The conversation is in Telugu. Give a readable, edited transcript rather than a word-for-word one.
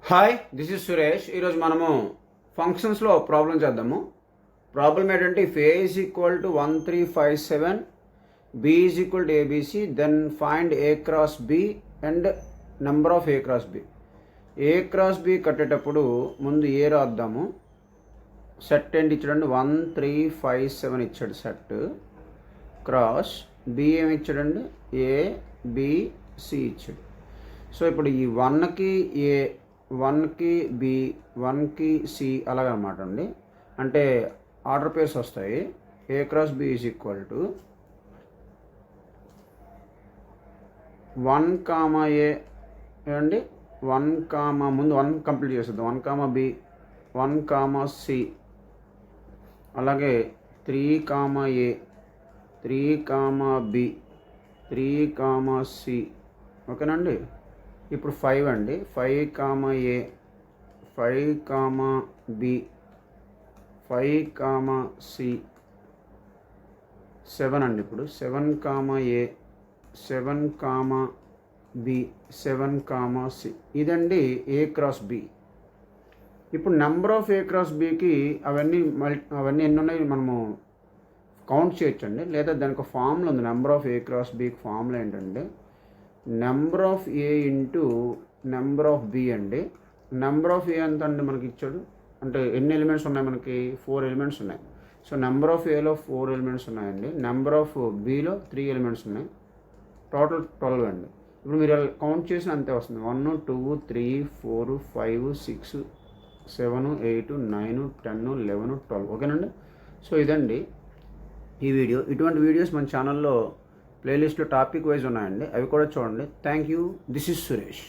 Hi, this is Suresh. ఈరోజు మనము ఫంక్షన్స్లో ప్రాబ్లం చేద్దాము. ప్రాబ్లం ఏంటంటే if A is equal to 1357, B is equal to ABC, then find A cross B and number of A cross B. A cross B కట్టేటప్పుడు ముందు ఏ రాద్దాము. సెట్ ఏంటి ఇచ్చాడండి? 1357 ఇచ్చాడు సెట్. క్రాస్ బి ఏమి ఇచ్చాడండి? ఏ బి సి ఇచ్చాడు. సో ఇప్పుడు ఈ 1కి ఏ, 1కి బి, 1కి సి అలాగనమాట అండి. అంటే ఆర్డర్ పేర్స్ వస్తాయి. A cross B is equal to 1 comma A అండి, 1 కామా ముందు 1 కంప్లీట్ చేసేద్దాం. 1 కామా బి, 1 కామా సి, అలాగే 3 కామా ఏ, 3 కామా బి, 3 కామా సి. ఓకేనండి. ఇప్పుడు 5 అండి. 5 కామా ఏ, 5 కామా బి, 5 కామా సి, 7 అండి. ఇప్పుడు 7 కామా ఏ, 7 కామా బి, 7 కామా సి. ఇదండి ఏ క్రాస్ బి. ఇప్పుడు నెంబర్ ఆఫ్ ఏ క్రాస్ బికి అవన్నీ ఎన్ని ఉన్నాయి మనము కౌంట్ చేయొచ్చండి. లేదా దానికి ఒక ఫార్ములా ఉంది. నెంబర్ ఆఫ్ ఏ క్రాస్ బికి ఫార్ములా ఏంటంటే number of A into number of B అండి. నెంబర్ ఆఫ్ ఏ ఎంత అండి మనకి ఇచ్చాడు అంటే ఎన్ని ఎలిమెంట్స్ ఉన్నాయి మనకి? 4 ఎలిమెంట్స్ ఉన్నాయి. సో నెంబర్ ఆఫ్ ఏలో 4 ఎలిమెంట్స్ ఉన్నాయండి. నెంబర్ ఆఫ్ బిలో 3 ఎలిమెంట్స్ ఉన్నాయి. టోటల్ 12 అండి. ఇప్పుడు మీరు కౌంట్ చేసిన అంతే వస్తుంది. 1 2 3 4 5 6 7 8 9 10 11 12. ఓకేనండి. సో ఇదండి ఈ వీడియో. ఇటువంటి వీడియోస్ మన ఛానల్లో ప్లేలిస్ట్లో టాపిక్ వైజ్ ఉన్నాయండి. అవి కూడా చూడండి. Thank you. This is Suresh.